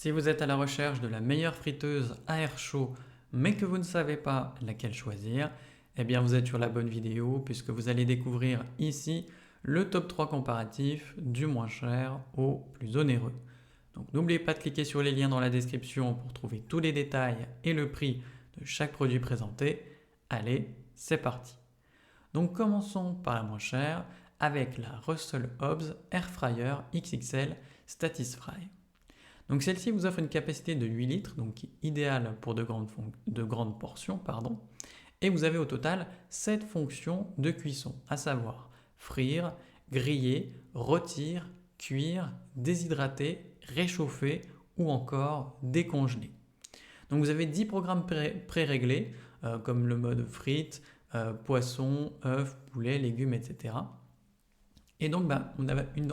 Si vous êtes à la recherche de la meilleure friteuse à air chaud, mais que vous ne savez pas laquelle choisir, eh bien vous êtes sur la bonne vidéo puisque vous allez découvrir ici le top 3 comparatif du moins cher au plus onéreux. Donc n'oubliez pas de cliquer sur les liens dans la description pour trouver tous les détails et le prix de chaque produit présenté. Allez, c'est parti. Donc commençons par la moins chère avec la Russell Hobbs Air Fryer XXL Statisfry. Donc celle-ci vous offre une capacité de 8 litres, donc idéale pour de grandes portions, et vous avez au total 7 fonctions de cuisson, à savoir frire, griller, rôtir, cuire, déshydrater, réchauffer ou encore décongeler. Donc vous avez 10 programmes pré-réglés, comme le mode frites, poisson, œufs, poulet, légumes, etc. Et donc,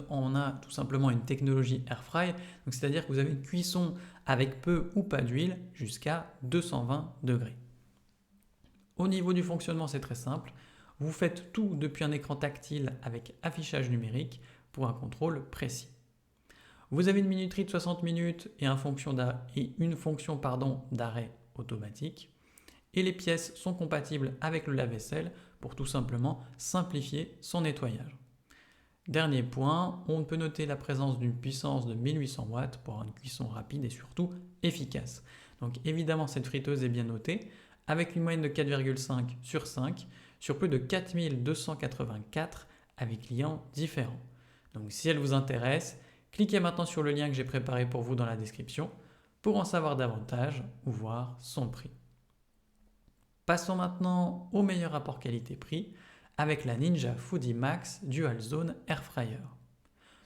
on a tout simplement une technologie air fry, c'est-à-dire que vous avez une cuisson avec peu ou pas d'huile jusqu'à 220 degrés. Au niveau du fonctionnement, c'est très simple. Vous faites tout depuis un écran tactile avec affichage numérique pour un contrôle précis. Vous avez une minuterie de 60 minutes et une fonction d'arrêt automatique. Et les pièces sont compatibles avec le lave-vaisselle pour tout simplement simplifier son nettoyage. Dernier point, on peut noter la présence d'une puissance de 1800 watts pour une cuisson rapide et surtout efficace. Donc évidemment cette friteuse est bien notée avec une moyenne de 4,5 sur 5 sur plus de 4284 avis clients différents. Donc si elle vous intéresse, cliquez maintenant sur le lien que j'ai préparé pour vous dans la description pour en savoir davantage ou voir son prix. Passons maintenant au meilleur rapport qualité-prix avec la Ninja Foodi Max Dual Zone Air Fryer.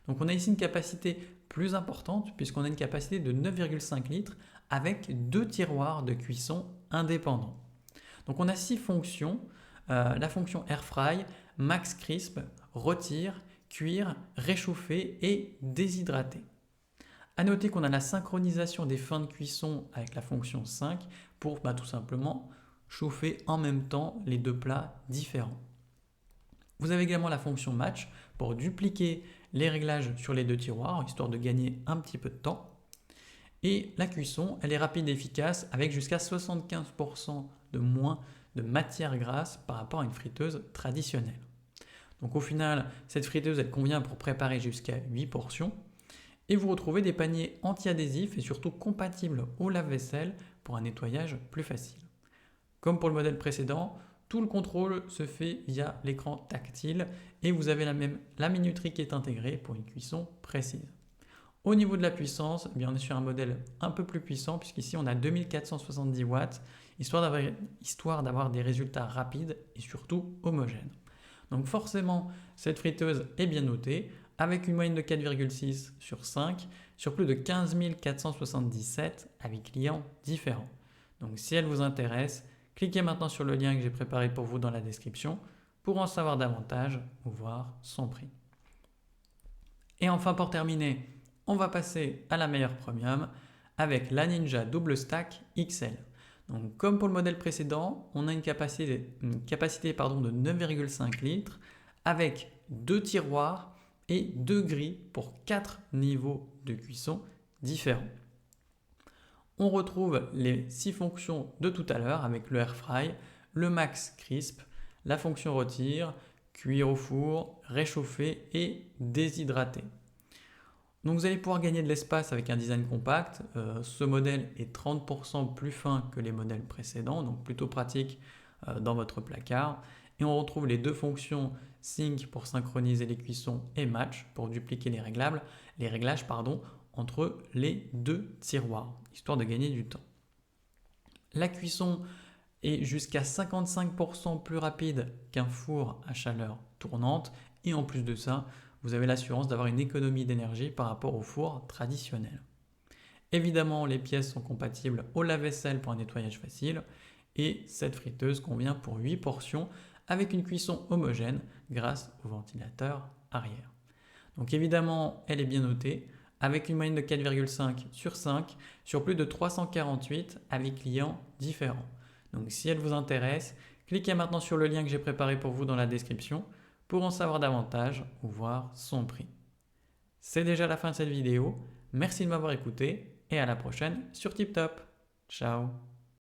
Donc on a ici une capacité plus importante puisqu'on a une capacité de 9,5 litres avec 2 tiroirs de cuisson indépendants. Donc on a 6 fonctions, la fonction Air Fry, Max Crisp, rôtir, cuire, réchauffer et déshydrater. A noter qu'on a la synchronisation des fins de cuisson avec la fonction 5 pour tout simplement chauffer en même temps les deux plats différents. Vous avez également la fonction match pour dupliquer les réglages sur les deux tiroirs, histoire de gagner un petit peu de temps. Et la cuisson, elle est rapide et efficace avec jusqu'à 75% de moins de matière grasse par rapport à une friteuse traditionnelle. Donc au final, cette friteuse, elle convient pour préparer jusqu'à 8 portions. Et vous retrouvez des paniers anti-adhésifs et surtout compatibles au lave-vaisselle pour un nettoyage plus facile. Comme pour le modèle précédent, tout le contrôle se fait via l'écran tactile et vous avez la minuterie qui est intégrée pour une cuisson précise. Au niveau de la puissance, on est sur un modèle un peu plus puissant puisqu'ici on a 2470 watts, histoire d'avoir des résultats rapides et surtout homogènes. Donc forcément, cette friteuse est bien notée avec une moyenne de 4,6 sur 5 sur plus de 15 477 avis clients différents. Donc si elle vous intéresse, cliquez maintenant sur le lien que j'ai préparé pour vous dans la description pour en savoir davantage ou voir son prix. Et enfin pour terminer, on va passer à la meilleure premium avec la Ninja Double Stack XL. Donc comme pour le modèle précédent, on a une capacité de 9,5 litres avec 2 tiroirs et 2 grilles pour 4 niveaux de cuisson différents. On retrouve les 6 fonctions de tout à l'heure avec le Air Fry, le Max Crisp, la fonction rôtir, cuire au four, réchauffer et déshydrater. Donc vous allez pouvoir gagner de l'espace avec un design compact. Ce modèle est 30% plus fin que les modèles précédents, donc plutôt pratique dans votre placard. Et on retrouve les 2 fonctions Sync pour synchroniser les cuissons et Match pour dupliquer les réglages entre les 2 tiroirs, histoire de gagner du temps. La cuisson est jusqu'à 55% plus rapide qu'un four à chaleur tournante et en plus de ça, vous avez l'assurance d'avoir une économie d'énergie par rapport au four traditionnel. Évidemment, les pièces sont compatibles au lave-vaisselle pour un nettoyage facile et cette friteuse convient pour 8 portions avec une cuisson homogène grâce au ventilateur arrière. Donc évidemment, elle est bien notée avec une moyenne de 4,5 sur 5 sur plus de 348 avis clients différents. Donc si elle vous intéresse, cliquez maintenant sur le lien que j'ai préparé pour vous dans la description pour en savoir davantage ou voir son prix. C'est déjà la fin de cette vidéo. Merci de m'avoir écouté et à la prochaine sur TipTop. Ciao.